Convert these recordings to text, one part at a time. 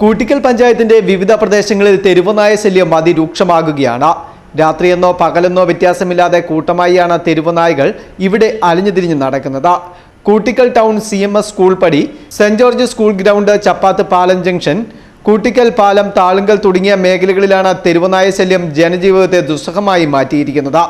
കൂട്ടിക്കൽ പഞ്ചായത്തിന്റെ വിവിധ പ്രദേശങ്ങളിൽ തെരുവുനായ ശല്യം അതിരൂക്ഷമാകുകയാണ്. രാത്രിയെന്നോ പകലെന്നോ വ്യത്യാസമില്ലാതെ കൂട്ടമായാണ് തെരുവുനായകൾ ഇവിടെ അലഞ്ഞുതിരിഞ്ഞ് നടക്കുന്നത്. കൂട്ടിക്കൽ ടൗൺ CMS സ്കൂൾ പടി, സെന്റ് ജോർജ് സ്കൂൾ ഗ്രൗണ്ട്, ചപ്പാത്ത് പാലം ജംഗ്ഷൻ, കൂട്ടിക്കൽ പാലം, താളുങ്കൽ തുടങ്ങിയ മേഖലകളിലാണ് തെരുവുനായ ശല്യം ജനജീവിതത്തെ ദുസ്സഹമായി മാറ്റിയിരിക്കുന്നത്.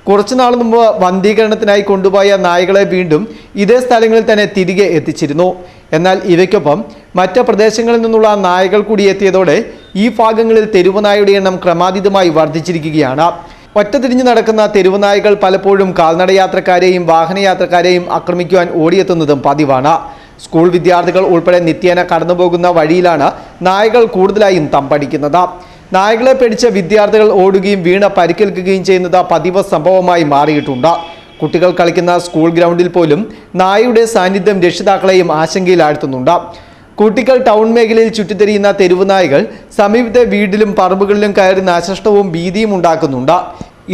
കുറച്ചുനാൾ മുമ്പ് വന്ധീകരണത്തിനായി കൊണ്ടുപോയ നായകളെ വീണ്ടും ഇതേ സ്ഥലങ്ങളിൽ തന്നെ തിരികെ എത്തിച്ചിരുന്നു. എന്നാൽ ഇവയ്ക്കൊപ്പം മറ്റ് പ്രദേശങ്ങളിൽ നിന്നുള്ള നായകൾ കൂടി എത്തിയതോടെ ഈ ഭാഗങ്ങളിൽ തെരുവുനായയുടെ എണ്ണം ക്രമാതീതമായി വർദ്ധിച്ചിരിക്കുകയാണ്. ഒറ്റതിരിഞ്ഞു നടക്കുന്ന തെരുവുനായകൾ പലപ്പോഴും കാൽനടയാത്രക്കാരെയും വാഹനയാത്രക്കാരെയും ആക്രമിക്കുവാൻ ഓടിയെത്തുന്നതും പതിവാണ്. സ്കൂൾ വിദ്യാർത്ഥികൾ ഉൾപ്പെടെ നിത്യേന കടന്നുപോകുന്ന വഴിയിലാണ് നായകൾ കൂടുതലായും തമ്പടിക്കുന്നത്. നായകളെ പിടിച്ച വിദ്യാർത്ഥികൾ ഓടുകയും വീണ് പരിക്കേൽക്കുകയും ചെയ്യുന്നത് പതിവ് സംഭവമായി മാറിയിട്ടുണ്ട്. കുട്ടികൾ കളിക്കുന്ന സ്കൂൾ ഗ്രൗണ്ടിൽ പോലും നായയുടെ സാന്നിധ്യം രക്ഷിതാക്കളെയും ആശങ്കയിലാഴ്ത്തുന്നുണ്ട്. കൂട്ടിക്കൽ ടൗൺ മേഖലയിൽ ചുറ്റിത്തിരിയുന്ന തെരുവുനായകൾ സമീപത്തെ വീട്ടിലും പറമ്പുകളിലും കയറി നാശനഷ്ടവും ഭീതിയും ഉണ്ടാക്കുന്നുണ്ട്.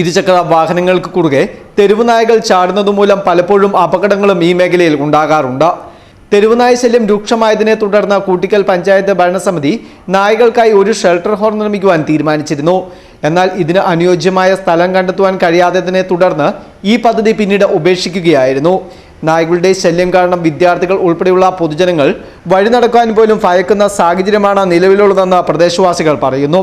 ഇരുചക്ര വാഹനങ്ങൾക്ക് കുറുകെ തെരുവുനായകൾ ചാടുന്നതുമൂലം പലപ്പോഴും അപകടങ്ങളും ഈ മേഖലയിൽ ഉണ്ടാകാറുണ്ട്. തെരുവുനായ ശല്യം രൂക്ഷമായതിനെ തുടർന്ന് കൂട്ടിക്കൽ പഞ്ചായത്ത് ഭരണസമിതി നായകൾക്കായി ഒരു ഷെൽട്ടർ ഹോം നിർമ്മിക്കുവാൻ തീരുമാനിച്ചിരുന്നു. എന്നാൽ ഇതിന് അനുയോജ്യമായ സ്ഥലം കണ്ടെത്തുവാൻ കഴിയാത്തതിനെ തുടർന്ന് ഈ പദ്ധതി പിന്നീട് ഉപേക്ഷിക്കുകയായിരുന്നു. നായകളുടെ ശല്യം കാരണം വിദ്യാർത്ഥികൾ ഉൾപ്പെടെയുള്ള പൊതുജനങ്ങൾ വഴി നടക്കാൻ പോലും ഭയക്കുന്ന സാഹചര്യമാണ് നിലവിലുള്ളതെന്ന് പ്രദേശവാസികൾ പറയുന്നു.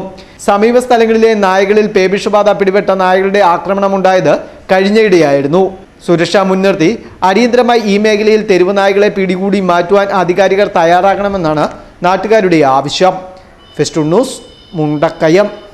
സമീപ സ്ഥലങ്ങളിലെ നായകളിൽ പേവിഷബാധ പിടിപെട്ട നായകളുടെ ആക്രമണമുണ്ടായത് കഴിഞ്ഞയിടെയായിരുന്നു. സുരക്ഷ മുൻനിർത്തി അടിയന്തരമായി ഈ മേഖലയിൽ തെരുവുനായകളെ പിടികൂടി മാറ്റുവാൻ അധികാരികൾ തയ്യാറാകണമെന്നാണ് നാട്ടുകാരുടെ ആവശ്യം. Festoon news, Mundakayam.